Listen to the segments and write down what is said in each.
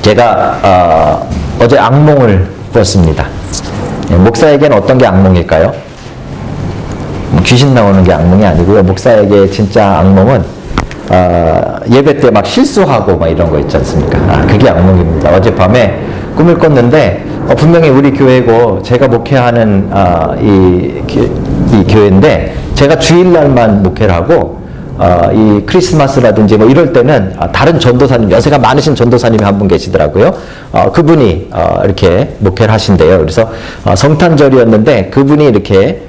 제가 어제 악몽을 꿨습니다. 목사에게는 어떤 게 악몽일까요? 귀신 나오는 게 악몽이 아니고요. 목사에게 진짜 악몽은 예배 때 막 실수하고 막 이런 거 있지 않습니까? 그게 악몽입니다. 어젯밤에 꿈을 꿨는데 분명히 우리 교회고 제가 목회하는 이 교회인데 제가 주일날만 목회를 하고 이 크리스마스라든지 뭐 이럴 때는 다른 전도사님, 연세가 많으신 전도사님이 한 분 계시더라고요. 그분이 이렇게 목회를 하신대요. 그래서 성탄절이었는데 그분이 이렇게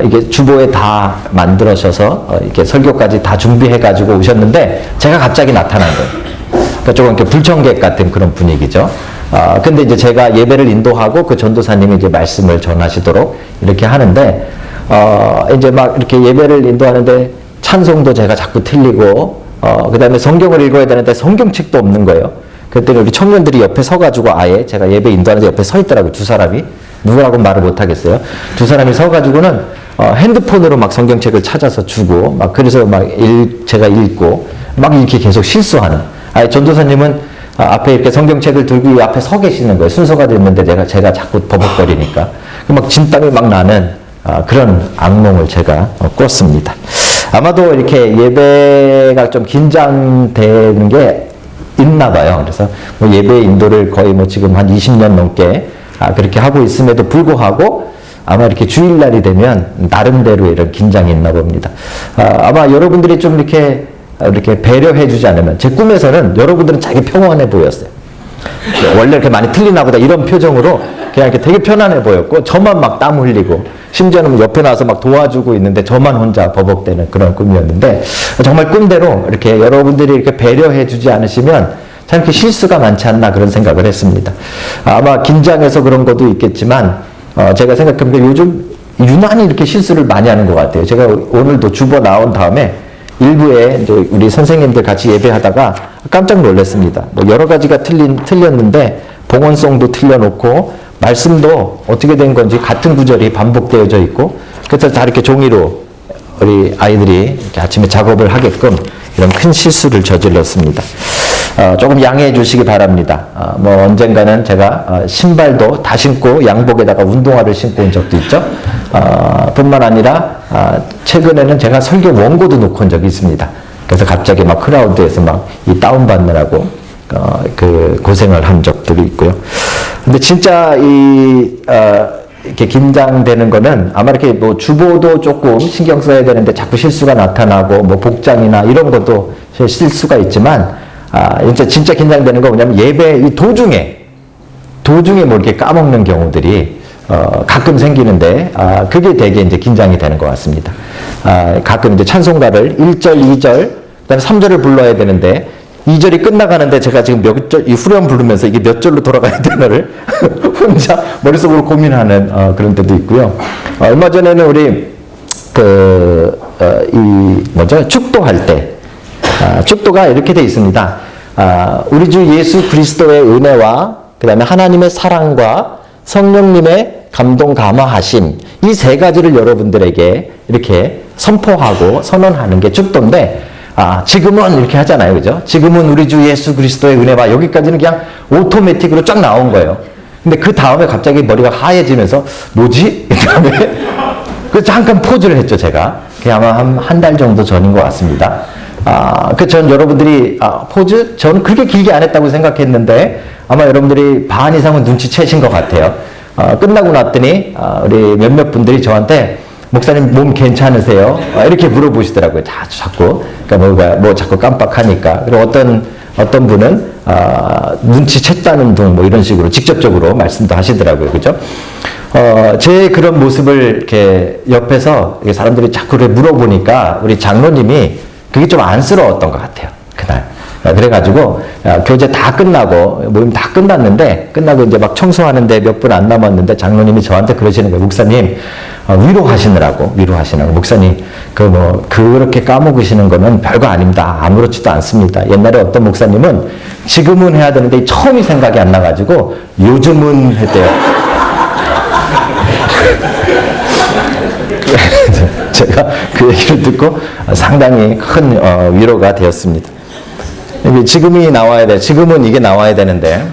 이게 주보에 다 만들어셔서 이렇게 설교까지 다 준비해가지고 오셨는데 제가 갑자기 나타난 거예요. 그러니까 조금 이렇게 불청객 같은 그런 분위기죠. 근데 이제 제가 예배를 인도하고 그 전도사님이 이제 말씀을 전하시도록 이렇게 하는데 이제 막 이렇게 예배를 인도하는데 찬송도 제가 자꾸 틀리고 그 다음에 성경을 읽어야 되는데 성경책도 없는 거예요. 그랬더니 우리 청년들이 옆에 서가지고 아예 제가 예배 인도하는데 옆에 서 있더라고요. 두 사람이. 누구라고 말을 못 하겠어요. 두 사람이 서가지고는 핸드폰으로 막 성경책을 찾아서 주고 막 그래서 막 제가 읽고 막 이렇게 계속 실수하는. 전도사님은 앞에 이렇게 성경책을 들고 앞에 서 계시는 거예요. 순서가 됐는데 제가 자꾸 버벅거리니까 막 진땀이 막 나는 그런 악몽을 제가 꿨습니다. 아마도 이렇게 예배가 좀 긴장되는 게 있나 봐요. 그래서 뭐 예배 인도를 거의 뭐 지금 한 20년 넘게 그렇게 하고 있음에도 불구하고 아마 이렇게 주일날이 되면 나름대로 이런 긴장이 있나 봅니다. 아마 여러분들이 좀 이렇게 배려해 주지 않으면 제 꿈에서는 여러분들은 자기 평온해 보였어요. 원래 이렇게 많이 틀리나 보다 이런 표정으로 그냥 이렇게 되게 편안해 보였고 저만 막 땀 흘리고 심지어는 옆에 나와서 막 도와주고 있는데 저만 혼자 버벅대는 그런 꿈이었는데 정말 꿈대로 이렇게 여러분들이 이렇게 배려해 주지 않으시면 참 이렇게 실수가 많지 않나 그런 생각을 했습니다. 아마 긴장해서 그런 것도 있겠지만 제가 생각해보니까 요즘 유난히 이렇게 실수를 많이 하는 것 같아요. 제가 오늘도 주보 나온 다음에 일부에 이제 우리 선생님들 같이 예배하다가 깜짝 놀랐습니다. 뭐 여러 가지가 틀렸는데 봉헌송도 틀려놓고 말씀도 어떻게 된 건지 같은 구절이 반복되어져 있고 그래서 다 이렇게 종이로 우리 아이들이 이렇게 아침에 작업을 하게끔 이런 큰 실수를 저질렀습니다. 조금 양해해 주시기 바랍니다. 뭐 언젠가는 제가 신발도 다 신고 양복에다가 운동화를 신고 온 적도 있죠. 뿐만 아니라 최근에는 제가 설교 원고도 놓고 온 적이 있습니다. 그래서 갑자기 막 크라우드에서 막 이 다운받느라고 그 고생을 한 적들이 있고요. 근데 진짜 이렇게 긴장되는 거는 아마 이렇게 뭐 주보도 조금 신경 써야 되는데 자꾸 실수가 나타나고 뭐 복장이나 이런 것도 실수가 있지만 진짜 긴장되는 거 뭐냐면 예배 이 도중에 뭐 이렇게 까먹는 경우들이 가끔 생기는데 그게 되게 이제 긴장이 되는 것 같습니다. 가끔 이제 찬송가를 1절, 2절, 그다음에 3절을 불러야 되는데 2절이 끝나가는데 제가 지금 몇 절, 이 후렴 부르면서 이게 몇 절로 돌아가야 되나를 혼자 머릿속으로 고민하는 그런 때도 있고요. 얼마 전에는 우리 축도할 때 축도가 이렇게 돼 있습니다. 우리 주 예수 그리스도의 은혜와 그 다음에 하나님의 사랑과 성령님의 감동 감화하심 이 세 가지를 여러분들에게 이렇게 선포하고 선언하는 게 축도인데 지금은 이렇게 하잖아요. 그죠? 지금은 우리 주 예수 그리스도의 은혜와 여기까지는 그냥 오토매틱으로 쫙 나온 거예요. 근데 그 다음에 갑자기 머리가 하얘지면서 뭐지? 그 다음에 잠깐 포즈를 했죠, 제가. 그게 아마 한 달 정도 전인 것 같습니다. 전 여러분들이 포즈? 저는 그렇게 길게 안 했다고 생각했는데 아마 여러분들이 반 이상은 눈치채신 것 같아요. 끝나고 났더니 우리 몇몇 분들이 저한테 목사님 몸 괜찮으세요? 이렇게 물어보시더라고요. 자꾸. 그러니까 뭐 자꾸 깜빡하니까. 그리고 어떤 분은 눈치챘다는 둥 뭐 이런 식으로 직접적으로 말씀도 하시더라고요. 그죠? 제 그런 모습을 이렇게 옆에서 사람들이 자꾸 물어보니까 우리 장로님이 그게 좀 안쓰러웠던 것 같아요. 그날. 그래가지고 교제 다 끝나고 모임 다 끝나고 이제 막 청소하는데 몇 분 안 남았는데 장로님이 저한테 그러시는 거예요. 목사님 위로하시느라고 목사님 그렇게 까먹으시는 거는 별거 아닙니다. 아무렇지도 않습니다. 옛날에 어떤 목사님은 지금은 해야 되는데 처음이 생각이 안 나가지고 요즘은 했대요. 제가 그 얘기를 듣고 상당히 큰 위로가 되었습니다. 지금이 나와야 돼. 지금은 이게 나와야 되는데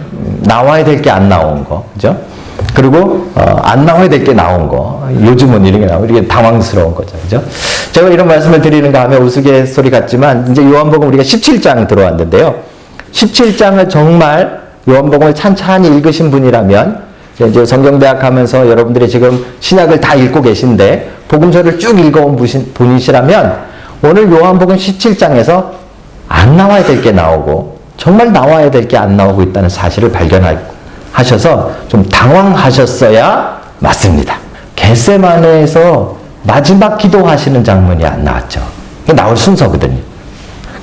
나와야 될 게 안 나온 거, 그죠? 그리고 안 나와야 될 게 나온 거. 요즘은 이런 게 나오고 이게 당황스러운 거죠, 그죠? 제가 이런 말씀을 드리는가 하면 우스갯소리 같지만 이제 요한복음 우리가 17장 들어왔는데요. 17장을 정말 요한복음을 찬찬히 읽으신 분이라면 이제 성경대학 하면서 여러분들이 지금 신약을 다 읽고 계신데 복음서를 쭉 읽어온 분이시라면 오늘 요한복음 17장에서 안 나와야 될 게 나오고 정말 나와야 될 게 안 나오고 있다는 사실을 발견하셔서 좀 당황하셨어야 맞습니다. 겟세마네에서 마지막 기도하시는 장면이 안 나왔죠. 나올 순서거든요.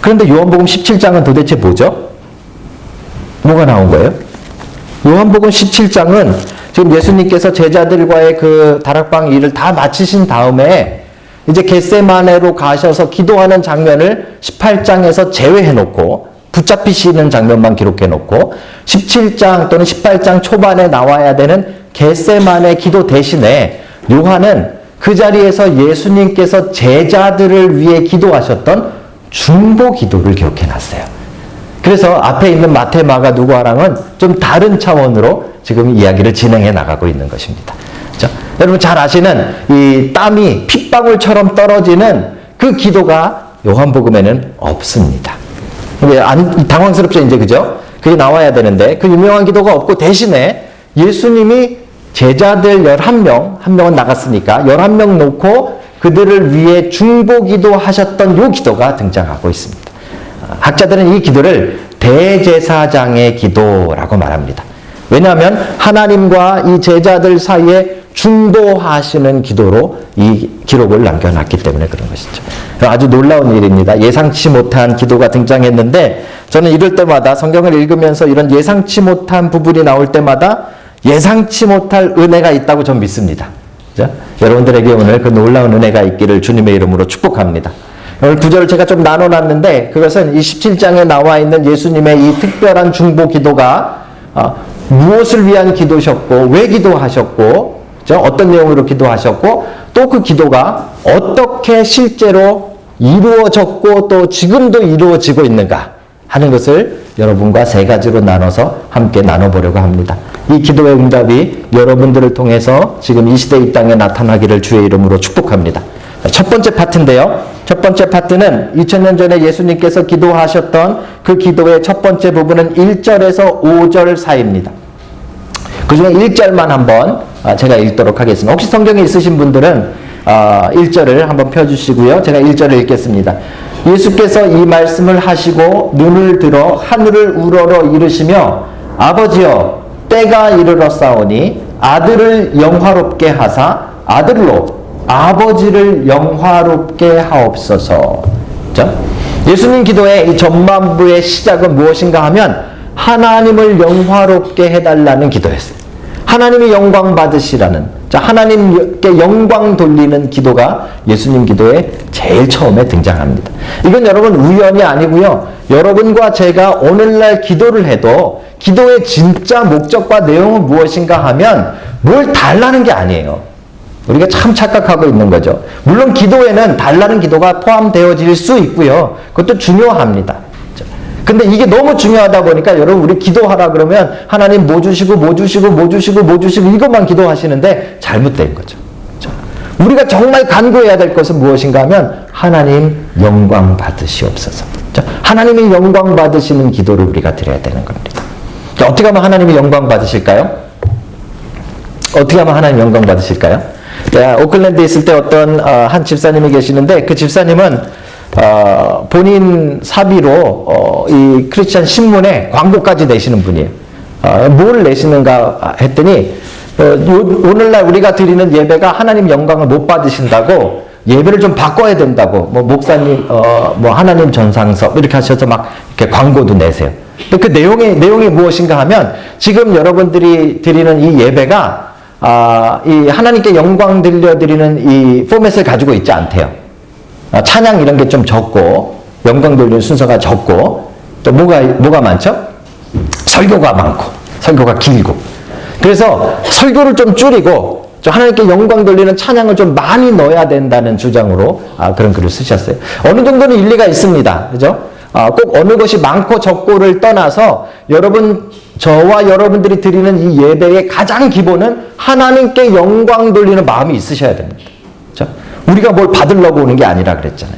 그런데 요한복음 17장은 도대체 뭐죠? 뭐가 나온 거예요? 요한복음 17장은 지금 예수님께서 제자들과의 그 다락방 일을 다 마치신 다음에 이제 겟세마네로 가셔서 기도하는 장면을 18장에서 제외해놓고 붙잡히시는 장면만 기록해놓고 17장 또는 18장 초반에 나와야 되는 겟세마네 기도 대신에 요한은 그 자리에서 예수님께서 제자들을 위해 기도하셨던 중보 기도를 기록해놨어요. 그래서 앞에 있는 마태, 마가, 누가랑은 좀 다른 차원으로 지금 이야기를 진행해 나가고 있는 것입니다. 그렇죠? 여러분 잘 아시는 이 땀이 핏방울처럼 떨어지는 그 기도가 요한복음에는 없습니다. 당황스럽죠, 이제, 그죠? 그게 나와야 되는데, 그 유명한 기도가 없고, 대신에 예수님이 제자들 11명, 한 명은 나갔으니까, 11명 놓고 그들을 위해 중보기도 하셨던 요 기도가 등장하고 있습니다. 학자들은 이 기도를 대제사장의 기도라고 말합니다. 왜냐하면 하나님과 이 제자들 사이에 중보하시는 기도로 이 기록을 남겨놨기 때문에 그런 것이죠. 아주 놀라운 일입니다. 예상치 못한 기도가 등장했는데 저는 이럴 때마다 성경을 읽으면서 이런 예상치 못한 부분이 나올 때마다 예상치 못할 은혜가 있다고 전 믿습니다. 그죠? 여러분들에게 오늘 그 놀라운 은혜가 있기를 주님의 이름으로 축복합니다. 오늘 구절을 제가 좀 나눠놨는데 그것은 이 17장에 나와 있는 예수님의 이 특별한 중보 기도가 무엇을 위한 기도셨고 왜 기도하셨고 어떤 내용으로 기도하셨고 또 그 기도가 어떻게 실제로 이루어졌고 또 지금도 이루어지고 있는가 하는 것을 여러분과 세 가지로 나눠서 함께 나눠보려고 합니다. 이 기도의 응답이 여러분들을 통해서 지금 이 시대 이 땅에 나타나기를 주의 이름으로 축복합니다. 첫 번째 파트인데요. 첫 번째 파트는 2000년 전에 예수님께서 기도하셨던 그 기도의 첫 번째 부분은 1절에서 5절 사이입니다. 그 중에 1절만 한번 제가 읽도록 하겠습니다. 혹시 성경에 있으신 분들은 1절을 한번 펴주시고요. 제가 1절을 읽겠습니다. 예수께서 이 말씀을 하시고 눈을 들어 하늘을 우러러 이르시며 아버지여 때가 이르렀사오니 아들을 영화롭게 하사 아들로 아버지를 영화롭게 하옵소서. 그렇죠? 예수님 기도의 이 전반부의 시작은 무엇인가 하면 하나님을 영화롭게 해달라는 기도였어요. 하나님이 영광 받으시라는, 하나님께 영광 돌리는 기도가 예수님 기도에 제일 처음에 등장합니다. 이건 여러분 우연이 아니고요. 여러분과 제가 오늘날 기도를 해도 기도의 진짜 목적과 내용은 무엇인가 하면 뭘 달라는 게 아니에요. 우리가 참 착각하고 있는 거죠. 물론 기도에는 달라는 기도가 포함되어질 수 있고요. 그것도 중요합니다. 근데 이게 너무 중요하다 보니까 여러분 우리 기도하라 그러면 하나님 뭐 주시고 뭐 주시고 뭐 주시고 뭐 주시고 이것만 기도하시는데 잘못된 거죠. 우리가 정말 간구해야 될 것은 무엇인가 하면 하나님 영광 받으시옵소서. 하나님이 영광 받으시는 기도를 우리가 드려야 되는 겁니다. 어떻게 하면 하나님이 영광 받으실까요? 어떻게 하면 하나님 영광 받으실까요? 오클랜드에 있을 때 어떤 한 집사님이 계시는데 그 집사님은 본인 사비로 이 크리스찬 신문에 광고까지 내시는 분이에요. 뭘 내시는가 했더니 오늘날 우리가 드리는 예배가 하나님 영광을 못 받으신다고 예배를 좀 바꿔야 된다고 뭐 목사님 뭐 하나님 전상석 이렇게 하셔서 막 이렇게 광고도 내세요. 그 내용이 무엇인가 하면 지금 여러분들이 드리는 이 예배가 이 하나님께 영광 들려드리는 이 포맷을 가지고 있지 않대요. 찬양 이런 게 좀 적고 영광 돌리는 순서가 적고 또 뭐가 많죠? 설교가 많고 설교가 길고 그래서 설교를 좀 줄이고 하나님께 영광 돌리는 찬양을 좀 많이 넣어야 된다는 주장으로 그런 글을 쓰셨어요. 어느 정도는 일리가 있습니다. 그죠? 꼭 어느 것이 많고 적고를 떠나서 여러분 저와 여러분들이 드리는 이 예배의 가장 기본은 하나님께 영광 돌리는 마음이 있으셔야 됩니다. 그렇죠? 우리가 뭘 받으려고 오는 게 아니라 그랬잖아요.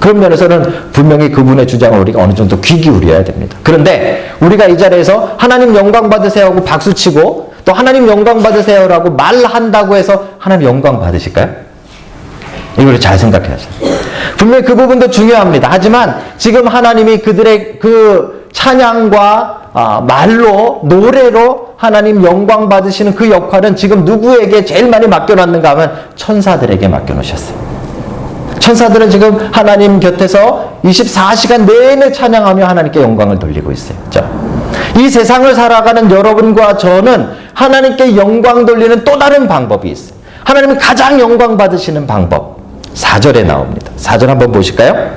그런 면에서는 분명히 그분의 주장을 우리가 어느 정도 귀 기울여야 됩니다. 그런데 우리가 이 자리에서 하나님 영광 받으세요 하고 박수치고 또 하나님 영광 받으세요라고 말한다고 해서 하나님 영광 받으실까요? 이걸 잘 생각해야죠. 분명히 그 부분도 중요합니다. 하지만 지금 하나님이 그들의 그 찬양과 말로 노래로 하나님 영광 받으시는 그 역할은 지금 누구에게 제일 많이 맡겨놨는가 하면 천사들에게 맡겨놓으셨어요. 천사들은 지금 하나님 곁에서 24시간 내내 찬양하며 하나님께 영광을 돌리고 있어요. 그렇죠? 이 세상을 살아가는 여러분과 저는 하나님께 영광 돌리는 또 다른 방법이 있어요. 하나님이 가장 영광 받으시는 방법 4절에 나옵니다. 4절 한번 보실까요?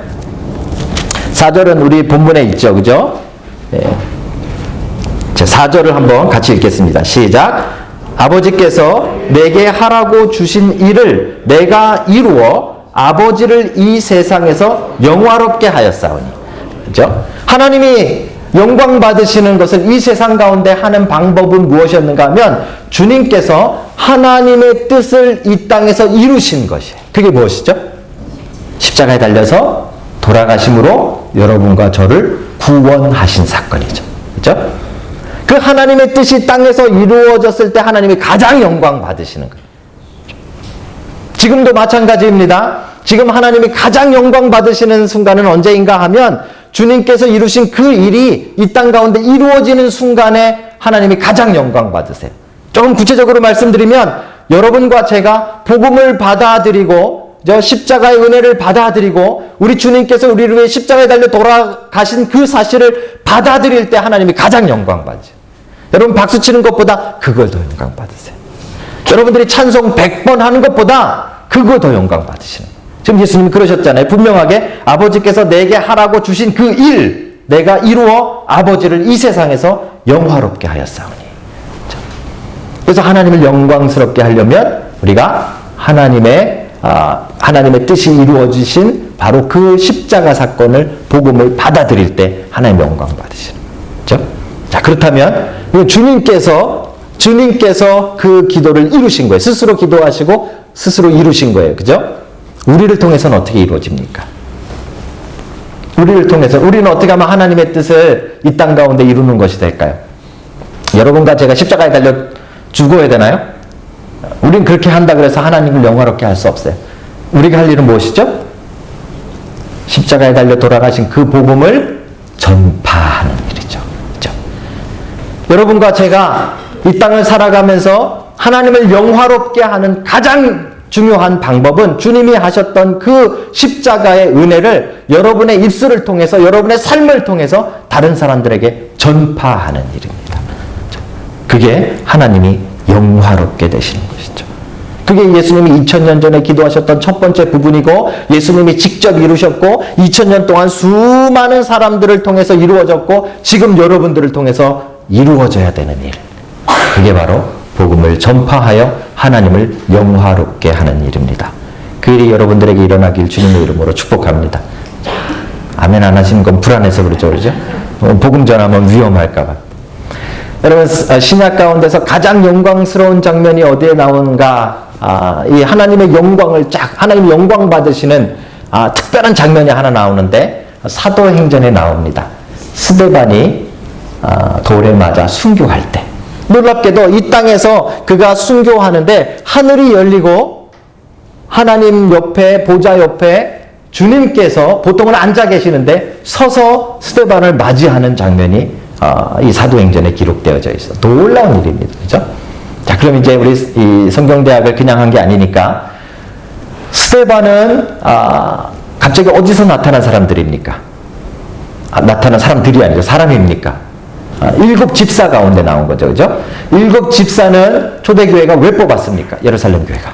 4절은 우리 본문에 있죠. 그죠? 네. 자, 4절을 한번 같이 읽겠습니다. 시작. 아버지께서 내게 하라고 주신 일을 내가 이루어 아버지를 이 세상에서 영화롭게 하였사오니. 그죠? 하나님이 영광 받으시는 것을 이 세상 가운데 하는 방법은 무엇이었는가 하면 주님께서 하나님의 뜻을 이 땅에서 이루신 것이에요. 그게 무엇이죠? 십자가에 달려서 돌아가심으로 여러분과 저를 구원하신 사건이죠. 그죠? 그 하나님의 뜻이 땅에서 이루어졌을 때 하나님이 가장 영광 받으시는 거예요. 지금도 마찬가지입니다. 지금 하나님이 가장 영광 받으시는 순간은 언제인가 하면 주님께서 이루신 그 일이 이 땅 가운데 이루어지는 순간에 하나님이 가장 영광 받으세요. 조금 구체적으로 말씀드리면 여러분과 제가 복음을 받아들이고 십자가의 은혜를 받아들이고 우리 주님께서 우리를 위해 십자가에 달려 돌아가신 그 사실을 받아들일 때 하나님이 가장 영광 받으세요. 여러분 박수 치는 것보다 그걸 더 영광 받으세요. 여러분들이 찬송 100번 하는 것보다 그거 더 영광 받으시는 거예요. 지금 예수님이 그러셨잖아요. 분명하게 아버지께서 내게 하라고 주신 그 일 내가 이루어 아버지를 이 세상에서 영화롭게 하였사오니. 그래서 하나님을 영광스럽게 하려면 우리가 하나님의 뜻이 이루어지신 바로 그 십자가 사건을 복음을 받아들일 때 하나님의 영광 받으시는 거죠. 자, 그렇다면 주님께서 그 기도를 이루신 거예요. 스스로 기도하시고 스스로 이루신 거예요. 그죠? 우리를 통해서는 어떻게 이루어집니까? 우리를 통해서 우리는 어떻게 하면 하나님의 뜻을 이 땅 가운데 이루는 것이 될까요? 여러분과 제가 십자가에 달려 죽어야 되나요? 우린 그렇게 한다 그래서 하나님을 영화롭게 할 수 없어요. 우리가 할 일은 무엇이죠? 십자가에 달려 돌아가신 그 복음을 전파하는 일이죠. 그렇죠? 여러분과 제가 이 땅을 살아가면서 하나님을 영화롭게 하는 가장 중요한 방법은 주님이 하셨던 그 십자가의 은혜를 여러분의 입술을 통해서 여러분의 삶을 통해서 다른 사람들에게 전파하는 일입니다. 그게 하나님이 영화롭게 되시는 것이죠. 그게 예수님이 2000년 전에 기도하셨던 첫 번째 부분이고 예수님이 직접 이루셨고 2000년 동안 수많은 사람들을 통해서 이루어졌고 지금 여러분들을 통해서 이루어져야 되는 일. 그게 바로 복음을 전파하여 하나님을 영화롭게 하는 일입니다. 그 일이 여러분들에게 일어나길 주님의 이름으로 축복합니다. 아멘 안 하시는 건 불안해서 그렇죠. 복음 전하면 위험할까 봐. 여러분 신약 가운데서 가장 영광스러운 장면이 어디에 나오는가? 이 하나님의 영광을 하나님 영광 받으시는 특별한 장면이 하나 나오는데 사도행전에 나옵니다. 스데반이 돌에 맞아 순교할 때 놀랍게도 이 땅에서 그가 순교하는데 하늘이 열리고 하나님 옆에 보좌 옆에 주님께서 보통은 앉아 계시는데 서서 스데반을 맞이하는 장면이 이 사도행전에 기록되어져 있어. 놀라운 일입니다. 그렇죠? 자, 그럼 이제 우리 이 성경대학을 그냥 한 게 아니니까 스데반은 갑자기 어디서 나타난 사람들입니까? 나타난 사람들이 아니죠. 사람입니까? 7 집사 가운데 나온 거죠. 그죠? 7 집사는 초대교회가 왜 뽑았습니까? 예루살렘 교회가.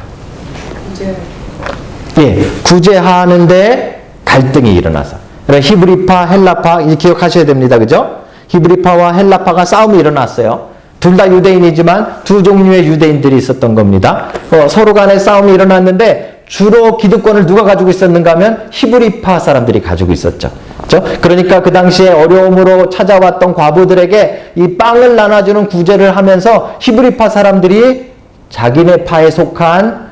구제하는데 갈등이 일어나서. 히브리파, 헬라파, 이제 기억하셔야 됩니다. 그죠? 히브리파와 헬라파가 싸움이 일어났어요. 둘 다 유대인이지만 두 종류의 유대인들이 있었던 겁니다. 서로 간에 싸움이 일어났는데 주로 기득권을 누가 가지고 있었는가 하면 히브리파 사람들이 가지고 있었죠. 그렇죠? 그러니까 그 당시에 어려움으로 찾아왔던 과부들에게 이 빵을 나눠주는 구제를 하면서 히브리파 사람들이 자기네 파에 속한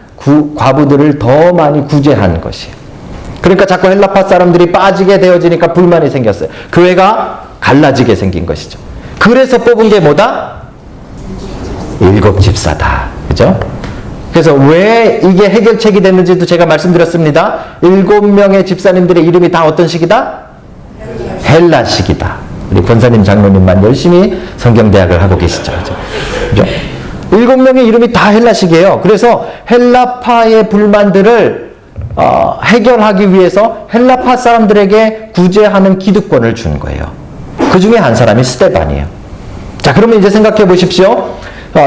과부들을 더 많이 구제한 것이에요. 그러니까 자꾸 헬라파 사람들이 빠지게 되어지니까 불만이 생겼어요. 교회가 갈라지게 생긴 것이죠. 그래서 뽑은 게 뭐다? 7 집사다. 그죠? 그래서 왜 이게 해결책이 됐는지도 제가 말씀드렸습니다. 7명의 집사님들의 이름이 다 어떤 식이다? 헬라식이다. 우리 권사님 장로님만 열심히 성경대학을 하고 계시죠. 그죠? 7명의 이름이 다 헬라식이에요. 그래서 헬라파의 불만들을 해결하기 위해서 헬라파 사람들에게 구제하는 기득권을 준 거예요. 그 중에 한 사람이 스데반이에요. 자, 그러면 이제 생각해 보십시오.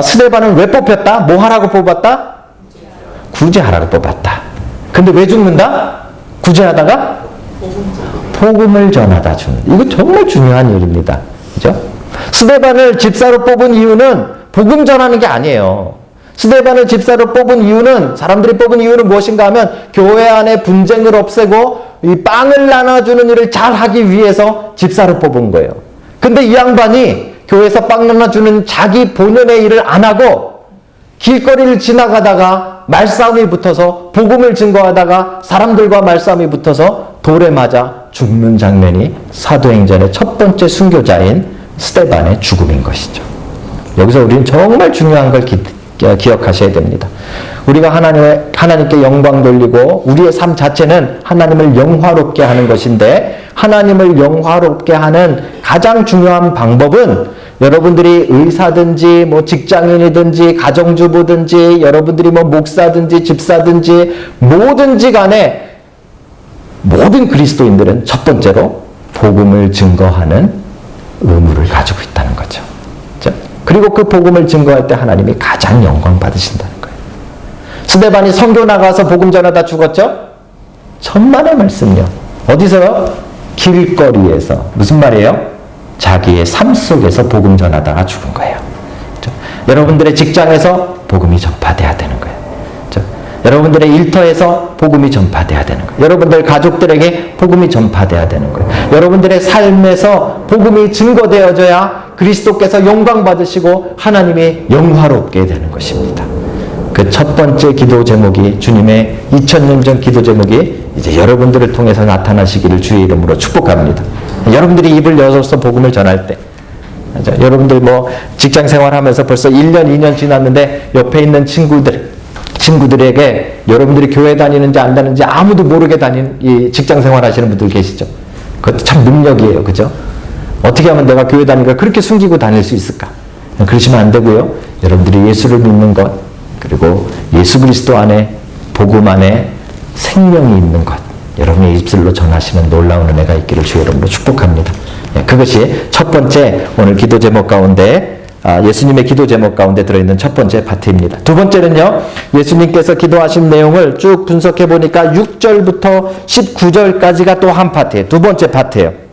스데반은 왜 뽑혔다? 뭐 하라고 뽑았다? 구제하라고 뽑았다. 근데 왜 죽는다? 구제하다가? 복음을 전하다 죽는. 이거 정말 중요한 일입니다. 그죠? 스데반을 집사로 뽑은 이유는 복음 전하는 게 아니에요. 스데반을 집사로 뽑은 이유는, 사람들이 뽑은 이유는 무엇인가 하면 교회 안에 분쟁을 없애고 이 빵을 나눠주는 일을 잘 하기 위해서 집사로 뽑은 거예요. 근데 이 양반이 교회에서 빵 나눠주는 자기 본연의 일을 안 하고 길거리를 지나가다가 말싸움이 붙어서 복음을 증거하다가 사람들과 말싸움이 붙어서 돌에 맞아 죽는 장면이 사도행전의 첫 번째 순교자인 스데반의 죽음인 것이죠. 여기서 우리는 정말 중요한 걸 기억하셔야 됩니다. 우리가 하나님께 영광 돌리고 우리의 삶 자체는 하나님을 영화롭게 하는 것인데, 하나님을 영화롭게 하는 가장 중요한 방법은 여러분들이 의사든지 뭐 직장인이든지 가정주부든지 여러분들이 뭐 목사든지 집사든지 뭐든지 간에 모든 그리스도인들은 첫 번째로 복음을 증거하는 의무를 가지고 있다는 거죠. 그리고 그 복음을 증거할 때 하나님이 가장 영광 받으신다는 거예요. 스데반이 선교 나가서 복음 전하다 죽었죠? 천만의 말씀요. 어디서요? 길거리에서. 무슨 말이에요? 자기의 삶 속에서 복음 전하다가 죽은 거예요. 그렇죠? 여러분들의 직장에서 복음이 전파돼야 되는 거예요. 그렇죠? 여러분들의 일터에서 복음이 전파돼야 되는 거예요. 여러분들 가족들에게 복음이 전파돼야 되는 거예요. 여러분들의 삶에서 복음이 증거되어져야 그리스도께서 영광 받으시고 하나님이 영화롭게 되는 것입니다. 그 첫 번째 기도 제목이, 주님의 2000년 전 기도 제목이 이제 여러분들을 통해서 나타나시기를 주의 이름으로 축복합니다. 여러분들이 입을 열어서 복음을 전할 때, 여러분들 뭐 직장 생활하면서 벌써 1년, 2년 지났는데 옆에 있는 친구들에게 여러분들이 교회 다니는지 안 다니는지 아무도 모르게 이 직장 생활 하시는 분들 계시죠? 그것도 참 능력이에요. 그죠? 어떻게 하면 내가 교회 다니는 걸 그렇게 숨기고 다닐 수 있을까? 그러시면 안 되고요. 여러분들이 예수를 믿는 것, 그리고 예수 그리스도 안에, 복음 안에 생명이 있는 것, 여러분의 입술로 전하시는 놀라운 은혜가 있기를 주의 이름으로 축복합니다. 그것이 첫 번째 오늘 기도 제목 가운데, 예수님의 기도 제목 가운데 들어있는 첫 번째 파트입니다. 두 번째는요, 예수님께서 기도하신 내용을 쭉 분석해 보니까 6절부터 19절까지가 또 한 파트예요. 두 번째 파트예요.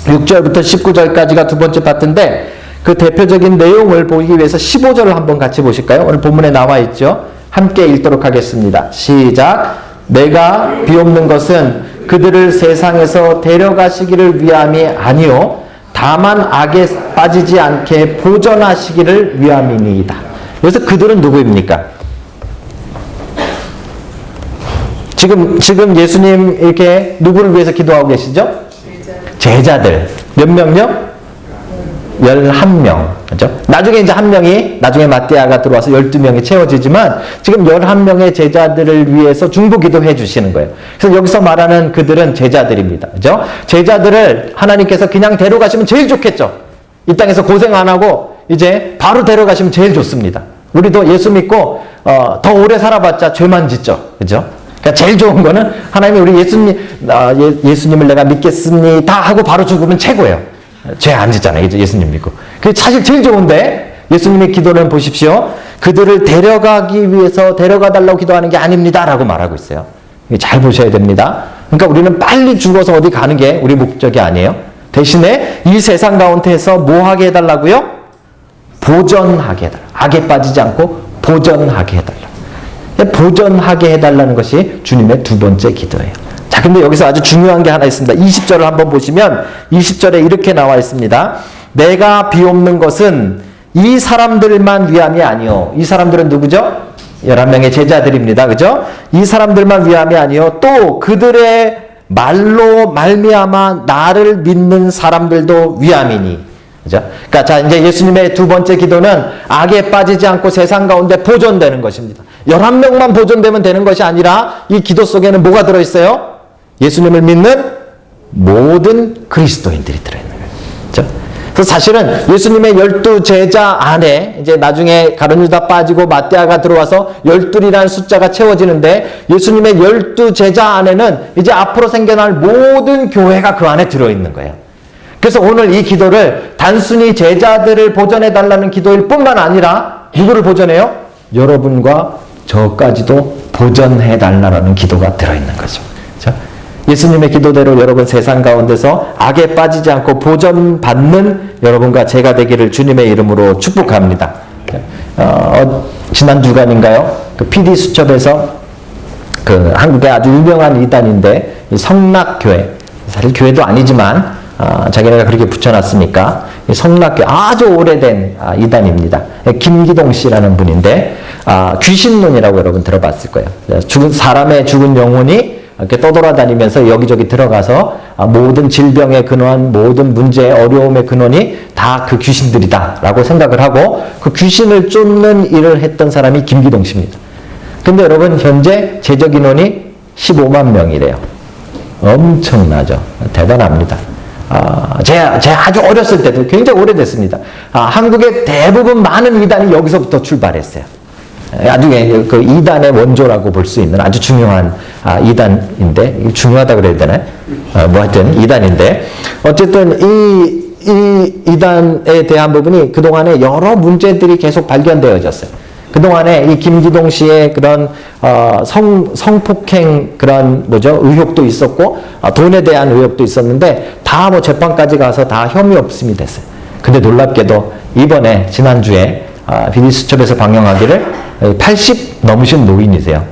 6절부터 19절까지가 두 번째 파트인데, 그 대표적인 내용을 보기 위해서 15절을 한번 같이 보실까요? 오늘 본문에 나와 있죠. 함께 읽도록 하겠습니다. 시작. 내가 비옵는 것은 그들을 세상에서 데려가시기를 위함이 아니요 다만 악에 빠지지 않게 보전하시기를 위함이니이다. 그래서 그들은 누구입니까? 지금 예수님 이렇게 누구를 위해서 기도하고 계시죠? 제자들. 몇 명요? 11명. 그죠? 나중에 이제 한 명이, 나중에 마띠아가 들어와서 12명이 채워지지만, 지금 11명의 제자들을 위해서 중보 기도해 주시는 거예요. 그래서 여기서 말하는 그들은 제자들입니다. 그죠? 제자들을 하나님께서 그냥 데려가시면 제일 좋겠죠? 이 땅에서 고생 안 하고, 이제 바로 데려가시면 제일 좋습니다. 우리도 예수 믿고, 더 오래 살아봤자 죄만 짓죠. 그죠? 그러니까 제일 좋은 거는 하나님이 우리 예수님을 내가 믿겠습니다 하고 바로 죽으면 최고예요. 죄 안 짓잖아요. 예수님 믿고. 그게 사실 제일 좋은데, 예수님의 기도는 보십시오. 그들을 데려가기 위해서 데려가달라고 기도하는 게 아닙니다 라고 말하고 있어요. 잘 보셔야 됩니다. 그러니까 우리는 빨리 죽어서 어디 가는 게 우리 목적이 아니에요. 대신에 이 세상 가운데에서 뭐 하게 해달라고요? 보전하게 해달라. 악에 빠지지 않고 보전하게 해달라. 보존하게 해달라는 것이 주님의 두 번째 기도예요. 자, 근데 여기서 아주 중요한 게 하나 있습니다. 20절을 한번 보시면 20절에 이렇게 나와 있습니다. 내가 비옵는 것은 이 사람들만 위함이 아니요. 이 사람들은 누구죠? 11명의 제자들입니다. 그죠? 이 사람들만 위함이 아니요. 또 그들의 말로 말미암아 나를 믿는 사람들도 위함이니. 그죠? 그러니까 자, 이제 예수님의 두 번째 기도는 악에 빠지지 않고 세상 가운데 보존되는 것입니다. 11명만 보존되면 되는 것이 아니라 이 기도 속에는 뭐가 들어있어요? 예수님을 믿는 모든 그리스도인들이 들어있는 거예요. 그렇죠? 그래서 사실은 예수님의 12제자 안에 이제 나중에 가룟 유다 빠지고 마띠아가 들어와서 12이라는 숫자가 채워지는데 예수님의 12제자 안에는 이제 앞으로 생겨날 모든 교회가 그 안에 들어있는 거예요. 그래서 오늘 이 기도를 단순히 제자들을 보존해 달라는 기도일 뿐만 아니라 누구를 보존해요? 여러분과 저까지도 보존해 달라는 기도가 들어있는 거죠. 그렇죠? 예수님의 기도대로 여러분 세상 가운데서 악에 빠지지 않고 보존받는 여러분과 제가 되기를 주님의 이름으로 축복합니다. 지난 주간인가요? 그 PD수첩에서 그 한국의 아주 유명한 이단인데 성락교회, 사실 교회도 아니지만 자기네가 그렇게 붙여놨으니까 성락교회 아주 오래된 이단입니다. 김기동 씨라는 분인데 귀신론이라고 여러분 들어봤을 거예요. 사람의 죽은 영혼이 이렇게 떠돌아다니면서 여기저기 들어가서 모든 질병의 근원, 모든 문제의 어려움의 근원이 다 그 귀신들이다 라고 생각을 하고 그 귀신을 쫓는 일을 했던 사람이 김기동 씨입니다. 근데 여러분 현재 재적 인원이 15만 명이래요. 엄청나죠. 대단합니다. 제가 아주 어렸을 때도 굉장히 오래됐습니다. 한국의 대부분 많은 이단이 여기서부터 출발했어요. 아주 그 이단의 원조라고 볼 수 있는 아주 중요한 이단인데, 중요하다 그래야 되나요? 뭐 하여튼 이단인데, 어쨌든 이 이단에 대한 부분이 그동안에 여러 문제들이 계속 발견되어졌어요. 그동안에 이 김기동 씨의 그런 성폭행 그런 의혹도 있었고 돈에 대한 의혹도 있었는데 다 뭐 재판까지 가서 다 혐의 없음이 됐어요. 근데 놀랍게도 이번에 지난주에 PD수첩에서 방영하기를 80 넘으신 노인이세요.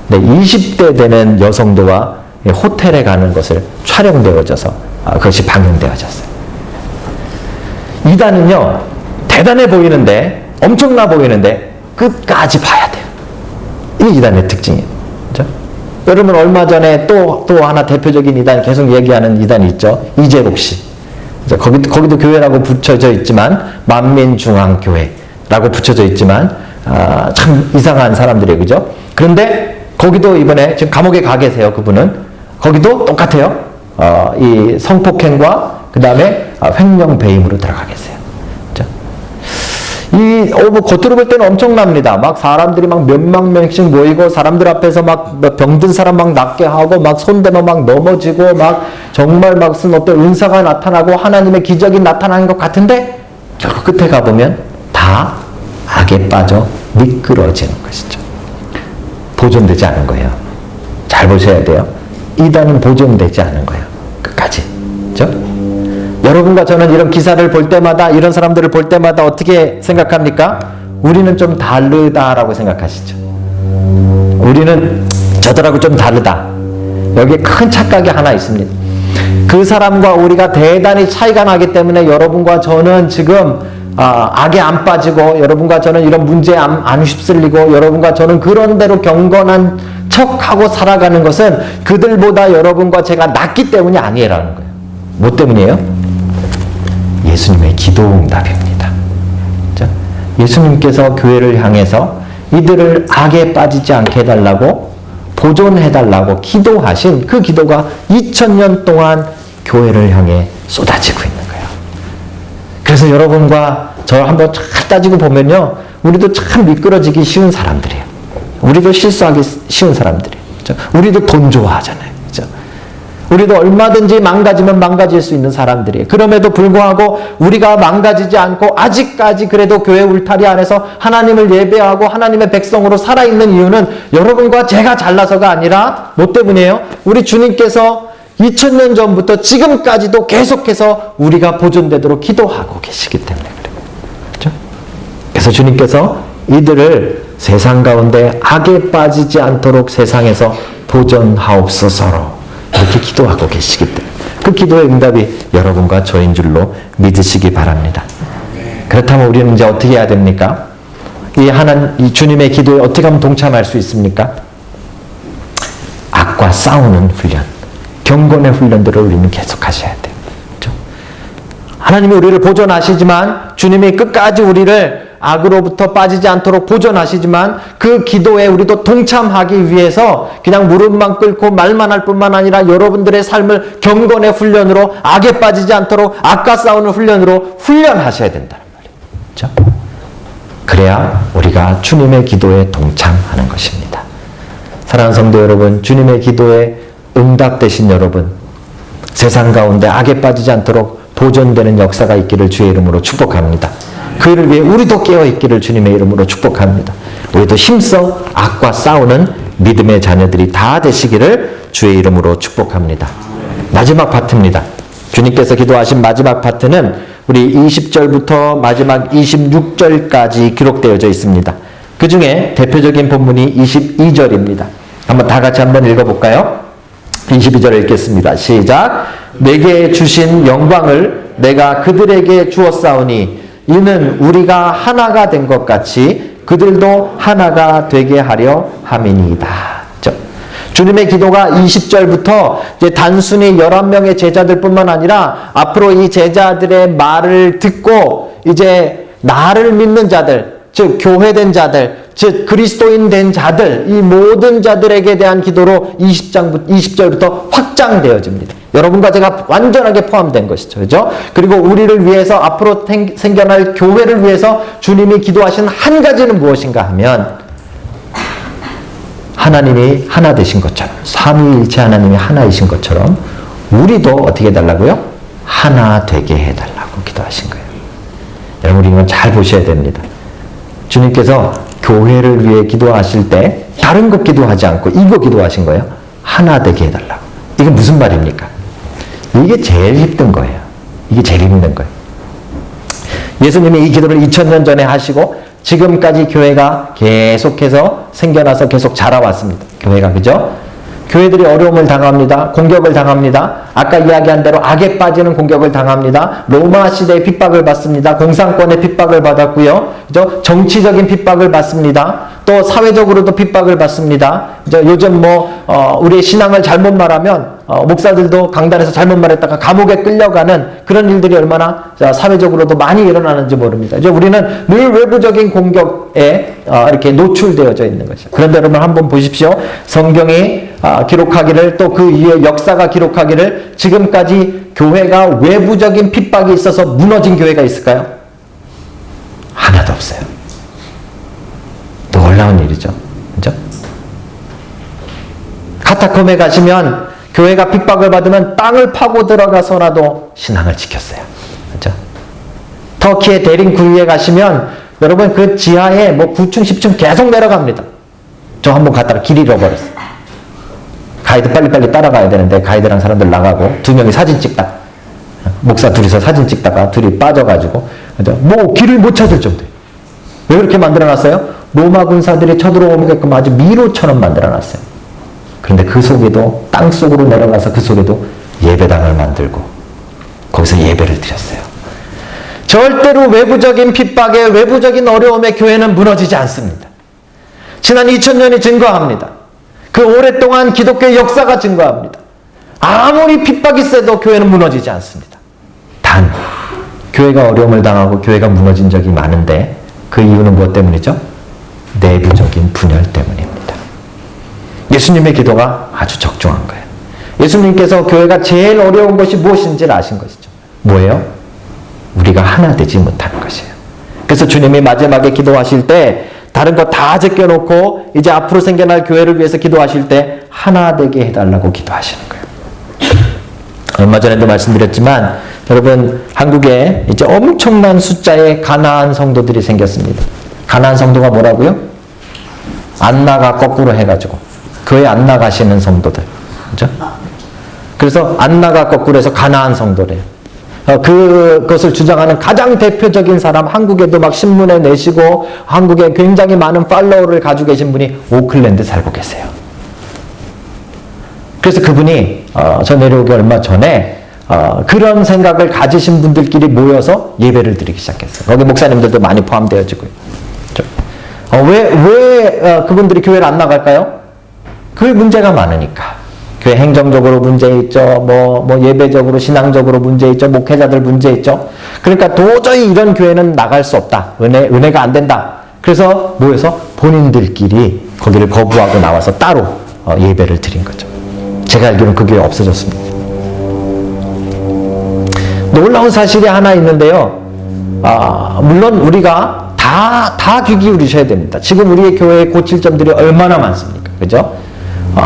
근데 20대 되는 여성도가 호텔에 가는 것을 촬영되어져서 그것이 방영되어졌어요. 이단은요 대단해 보이는데 엄청나 보이는데 끝까지 봐야 돼요. 이 이단의 특징이에요. 그렇죠? 여러분 얼마 전에 또 하나 대표적인 이단 계속 얘기하는 이단이 있죠. 이재록 씨. 거기도 교회라고 붙여져 있지만 만민중앙교회라고 붙여져 있지만 참 이상한 사람들이에요. 그죠? 그런데 거기도 이번에 지금 감옥에 가 계세요. 그분은. 거기도 똑같아요. 이 성폭행과 그 다음에 횡령배임으로 들어가 계세요. 뭐 겉으로 볼 때는 엄청납니다. 막 사람들이 막 몇만 명씩 모이고 사람들 앞에서 막 병든 사람 막 낫게 하고 막 손대면 막 넘어지고 막 정말 막 무슨 어떤 은사가 나타나고 하나님의 기적이 나타나는 것 같은데 결국 끝에 가보면 다 악에 빠져 미끄러지는 것이죠. 보존되지 않은 거예요. 잘 보셔야 돼요. 이단은 보존되지 않은 거예요. 끝까지. 그렇죠? 여러분과 저는 이런 기사를 볼 때마다 이런 사람들을 볼 때마다 어떻게 생각합니까? 우리는 좀 다르다라고 생각하시죠. 우리는 저들하고 좀 다르다. 여기에 큰 착각이 하나 있습니다. 그 사람과 우리가 대단히 차이가 나기 때문에 여러분과 저는 지금 악에 안 빠지고 여러분과 저는 이런 문제에 안 휩쓸리고 여러분과 저는 그런 대로 경건한 척하고 살아가는 것은 그들보다 여러분과 제가 낫기 때문이 아니라는 거예요. 뭐 때문이에요? 예수님의 기도 응답입니다. 예수님께서 교회를 향해서 이들을 악에 빠지지 않게 해달라고 보존해달라고 기도하신 그 기도가 2000년 동안 교회를 향해 쏟아지고 있는 거예요. 그래서 여러분과 저 한번 잘 따지고 보면요. 우리도 참 미끄러지기 쉬운 사람들이에요. 우리도 실수하기 쉬운 사람들이에요. 우리도 돈 좋아하잖아요. 우리도 얼마든지 망가지면 망가질 수 있는 사람들이에요. 그럼에도 불구하고 우리가 망가지지 않고 아직까지 그래도 교회 울타리 안에서 하나님을 예배하고 하나님의 백성으로 살아있는 이유는 여러분과 제가 잘나서가 아니라 뭐 때문이에요? 우리 주님께서 2000년 전부터 지금까지도 계속해서 우리가 보존되도록 기도하고 계시기 때문에 그래요. 그렇죠? 그래서 주님께서 이들을 세상 가운데 악에 빠지지 않도록 세상에서 보존하옵소서로 이렇게 기도하고 계시기 때문에 그 기도의 응답이 여러분과 저인 줄로 믿으시기 바랍니다. 그렇다면 우리는 이제 어떻게 해야 됩니까? 이 주님의 기도에 어떻게 하면 동참할 수 있습니까? 악과 싸우는 훈련, 경건의 훈련들을 우리는 계속하셔야 돼요. 그렇죠? 하나님이 우리를 보존하시지만 주님이 끝까지 우리를 악으로부터 빠지지 않도록 보존하시지만 그 기도에 우리도 동참하기 위해서 그냥 무릎만 꿇고 말만 할 뿐만 아니라 여러분들의 삶을 경건의 훈련으로 악에 빠지지 않도록 악과 싸우는 훈련으로 훈련하셔야 된다는 말이에요. 그렇죠? 그래야 우리가 주님의 기도에 동참하는 것입니다. 사랑하는 성도 여러분, 주님의 기도에 응답되신 여러분, 세상 가운데 악에 빠지지 않도록 보존되는 역사가 있기를 주의 이름으로 축복합니다. 그 일을 위해 우리도 깨어있기를 주님의 이름으로 축복합니다. 우리도 힘써 악과 싸우는 믿음의 자녀들이 다 되시기를 주의 이름으로 축복합니다. 마지막 파트입니다. 주님께서 기도하신 마지막 파트는 우리 20절부터 마지막 26절까지 기록되어져 있습니다. 그 중에 대표적인 본문이 22절입니다. 다 같이 한번 읽어볼까요? 22절을 읽겠습니다. 시작. 내게 주신 영광을 내가 그들에게 주었사오니 이는 우리가 하나가 된 것 같이 그들도 하나가 되게 하려 함이니이다. 주님의 기도가 20절부터 이제 단순히 11명의 제자들뿐만 아니라 앞으로 이 제자들의 말을 듣고 이제 나를 믿는 자들, 즉 교회된 자들, 즉 그리스도인 된 자들, 이 모든 자들에게 대한 기도로 20절부터 확장되어집니다. 여러분과 제가 완전하게 포함된 것이죠. 그죠? 그리고 우리를 위해서 앞으로 생겨날 교회를 위해서 주님이 기도하신 한 가지는 무엇인가 하면 하나님이 하나 되신 것처럼, 삼위일체 하나님이 하나이신 것처럼 우리도 어떻게 해달라고요? 하나 되게 해달라고 기도하신 거예요. 여러분 이건 잘 보셔야 됩니다. 주님께서 교회를 위해 기도하실 때 다른 것 기도하지 않고 이거 기도하신 거예요. 하나 되게 해달라고. 이게 무슨 말입니까? 이게 제일 힘든 거예요. 이게 제일 힘든 거예요. 예수님이 이 기도를 2000년 전에 하시고 지금까지 교회가 계속해서 생겨나서 계속 자라왔습니다. 교회가, 그죠? 교회들이 어려움을 당합니다. 공격을 당합니다. 아까 이야기한 대로 악에 빠지는 공격을 당합니다. 로마 시대의 핍박을 받습니다. 공산권의 핍박을 받았고요. 그죠? 정치적인 핍박을 받습니다. 또 사회적으로도 핍박을 받습니다. 그죠? 요즘 우리의 신앙을 잘못 말하면 목사들도 강단에서 잘못 말했다가 감옥에 끌려가는 그런 일들이 얼마나 사회적으로도 많이 일어나는지 모릅니다. 이제 우리는 늘 외부적인 공격에 이렇게 노출되어져 있는 것이죠. 그런데 여러분 한번 보십시오. 성경이 기록하기를 또 그 이후에 역사가 기록하기를 지금까지 교회가 외부적인 핍박이 있어서 무너진 교회가 있을까요? 하나도 없어요. 놀라운 일이죠. 그죠? 카타콤에 가시면 교회가 핍박을 받으면 땅을 파고 들어가서라도 신앙을 지켰어요. 그죠? 터키의 데링쿠이에 가시면 여러분 그 지하에 9층, 10층 계속 내려갑니다. 저 한번 갔다가 길 잃어버렸어요. 가이드 빨리빨리 따라가야 되는데 가이드랑 사람들 나가고 두 명이 사진 찍다. 목사 둘이서 사진 찍다가 둘이 빠져가지고 길을 못 찾을 정도예요. 왜 그렇게 만들어놨어요? 로마 군사들이 쳐들어오게끔 아주 미로처럼 만들어놨어요. 그런데 그 속에도 땅속으로 내려가서 그 속에도 예배당을 만들고 거기서 예배를 드렸어요. 절대로 외부적인 핍박에 외부적인 어려움에 교회는 무너지지 않습니다. 지난 2000년이 증거합니다. 그 오랫동안 기독교의 역사가 증거합니다. 아무리 핍박이 세도 교회는 무너지지 않습니다. 단 교회가 어려움을 당하고 교회가 무너진 적이 많은데 그 이유는 무엇 때문이죠? 내부적인 분열 때문입니다. 예수님의 기도가 아주 적중한 거예요. 예수님께서 교회가 제일 어려운 것이 무엇인지를 아신 것이죠. 뭐예요? 우리가 하나 되지 못하는 것이에요. 그래서 주님이 마지막에 기도하실 때 다른 거 다 제껴놓고 이제 앞으로 생겨날 교회를 위해서 기도하실 때 하나 되게 해달라고 기도하시는 거예요. 얼마 전에도 말씀드렸지만 여러분 한국에 이제 엄청난 숫자의 가나안 성도들이 생겼습니다. 가나안 성도가 뭐라고요? 안 나가 거꾸로 해가지고 교회 안 나가시는 성도들, 그죠? 그래서 안 나가 거꾸로 해서 가나안 성도래요. 그것을 주장하는 가장 대표적인 사람, 한국에도 막 신문에 내시고 한국에 굉장히 많은 팔로워를 가지고 계신 분이 오클랜드 살고 계세요. 그래서 그분이 저 내려오기 얼마 전에 그런 생각을 가지신 분들끼리 모여서 예배를 드리기 시작했어요. 거기 목사님들도 많이 포함되어지고요. 왜 그분들이 교회를 안 나갈까요? 교회 문제가 많으니까. 교회 행정적으로 문제 있죠. 뭐 예배적으로, 신앙적으로 문제 있죠. 목회자들 문제 있죠. 그러니까 도저히 이런 교회는 나갈 수 없다. 은혜가 안 된다. 그래서 모여서 본인들끼리 거기를 거부하고 나와서 따로 예배를 드린 거죠. 제가 알기로는 그 교회 없어졌습니다. 놀라운 사실이 하나 있는데요. 물론 우리가 다 귀 기울이셔야 됩니다. 지금 우리의 교회의 고칠 점들이 얼마나 많습니까? 그죠?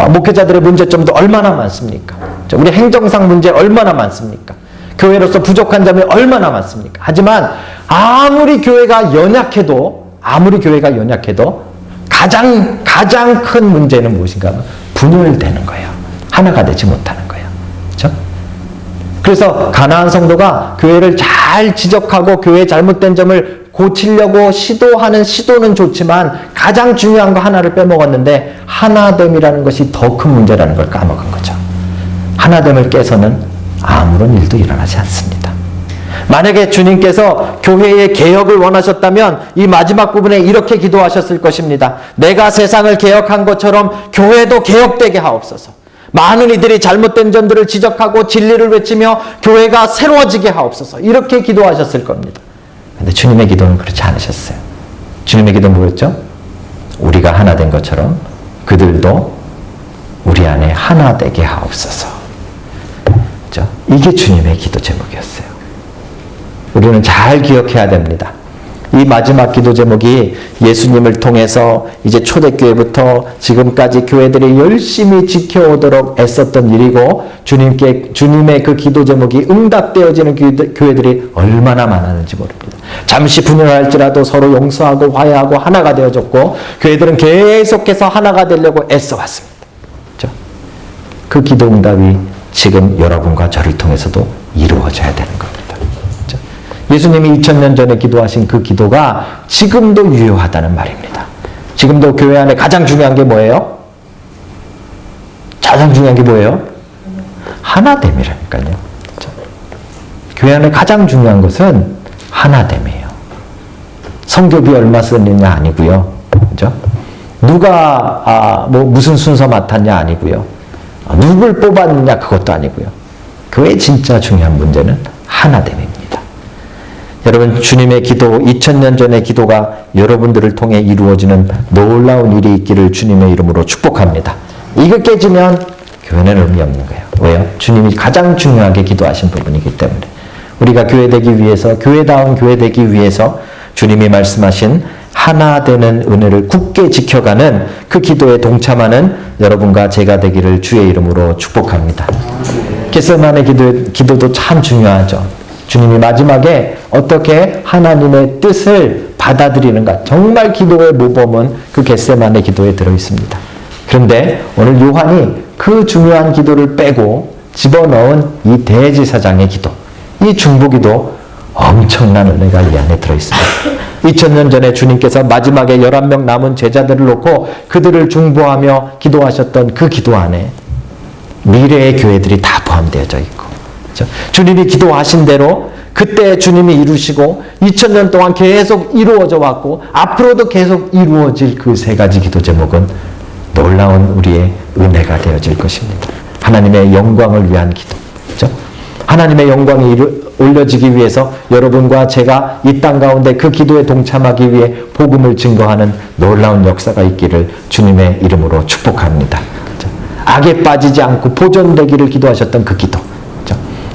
목회자들의 문제점도 얼마나 많습니까? 우리 행정상 문제 얼마나 많습니까? 교회로서 부족한 점이 얼마나 많습니까? 하지만 아무리 교회가 연약해도 가장 큰 문제는 무엇인가 하면 분열되는 거예요. 하나가 되지 못하는 거예요. 그렇죠? 그래서 가나안 성도가 교회를 잘 지적하고 교회의 잘못된 점을 고치려고 시도하는 시도는 좋지만 가장 중요한 거 하나를 빼먹었는데 하나됨이라는 것이 더 큰 문제라는 걸 까먹은 거죠. 하나됨을 깨서는 아무런 일도 일어나지 않습니다. 만약에 주님께서 교회의 개혁을 원하셨다면 이 마지막 부분에 이렇게 기도하셨을 것입니다. 내가 세상을 개혁한 것처럼 교회도 개혁되게 하옵소서. 많은 이들이 잘못된 점들을 지적하고 진리를 외치며 교회가 새로워지게 하옵소서. 이렇게 기도하셨을 겁니다. 근데 주님의 기도는 그렇지 않으셨어요. 주님의 기도는 뭐였죠? 우리가 하나 된 것처럼 그들도 우리 안에 하나 되게 하옵소서. 그렇죠? 이게 주님의 기도 제목이었어요. 우리는 잘 기억해야 됩니다. 이 마지막 기도 제목이 예수님을 통해서 이제 초대교회부터 지금까지 교회들이 열심히 지켜오도록 애썼던 일이고 주님의 그 기도 제목이 응답되어지는 교회들이 얼마나 많았는지 모릅니다. 잠시 분열할지라도 서로 용서하고 화해하고 하나가 되어졌고 교회들은 계속해서 하나가 되려고 애써왔습니다. 그렇죠? 그 기도 응답이 지금 여러분과 저를 통해서도 이루어져야 되는 겁니다. 예수님이 2000년 전에 기도하신 그 기도가 지금도 유효하다는 말입니다. 지금도 교회 안에 가장 중요한 게 뭐예요? 가장 중요한 게 뭐예요? 하나됨이라니까요. 교회 안에 가장 중요한 것은 하나됨이에요. 성교비 얼마 썼느냐 아니고요. 그죠? 누가 무슨 순서 맡았냐 아니고요. 누굴 뽑았느냐 그것도 아니고요. 교회의 진짜 중요한 문제는 하나됨입니다. 여러분, 주님의 기도, 2000년 전의 기도가 여러분들을 통해 이루어지는 놀라운 일이 있기를 주님의 이름으로 축복합니다. 이거 깨지면 교회는 의미 없는 거예요. 왜요? 주님이 가장 중요하게 기도하신 부분이기 때문에. 우리가 교회 되기 위해서, 교회다운 교회 되기 위해서 주님이 말씀하신 하나 되는 은혜를 굳게 지켜가는 그 기도에 동참하는 여러분과 제가 되기를 주의 이름으로 축복합니다. 겟세마네 기도도 참 중요하죠. 주님이 마지막에 어떻게 하나님의 뜻을 받아들이는가. 정말 기도의 모범은 그 겟세마네 기도에 들어있습니다. 그런데 오늘 요한이 그 중요한 기도를 빼고 집어넣은 이 대제사장의 기도, 이 중보기도 엄청난 은혜가 이 안에 들어있습니다. 2000년 전에 주님께서 마지막에 11명 남은 제자들을 놓고 그들을 중보하며 기도하셨던 그 기도 안에 미래의 교회들이 다 포함되어져 있고, 그렇죠? 주님이 기도하신 대로 그때 주님이 이루시고 2000년 동안 계속 이루어져 왔고 앞으로도 계속 이루어질 그 세 가지 기도 제목은 놀라운 우리의 은혜가 되어질 것입니다. 하나님의 영광을 위한 기도, 그렇죠? 하나님의 영광이 올려지기 위해서 여러분과 제가 이 땅 가운데 그 기도에 동참하기 위해 복음을 증거하는 놀라운 역사가 있기를 주님의 이름으로 축복합니다. 그렇죠? 악에 빠지지 않고 보존되기를 기도하셨던 그 기도,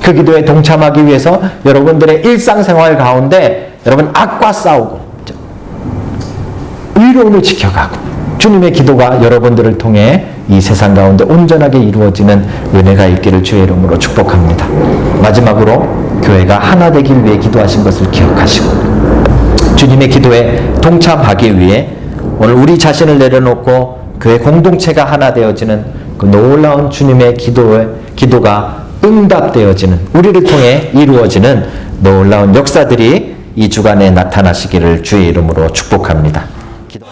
그 기도에 동참하기 위해서 여러분들의 일상생활 가운데 여러분 악과 싸우고 의로움을 지켜가고 주님의 기도가 여러분들을 통해 이 세상 가운데 온전하게 이루어지는 은혜가 있기를 주의 이름으로 축복합니다. 마지막으로 교회가 하나 되길 위해 기도하신 것을 기억하시고 주님의 기도에 동참하기 위해 오늘 우리 자신을 내려놓고 교회 공동체가 하나 되어지는 그 놀라운 주님의 기도가 응답되어지는, 우리를 통해 이루어지는 놀라운 역사들이 이 주간에 나타나시기를 주의 이름으로 축복합니다. 기도-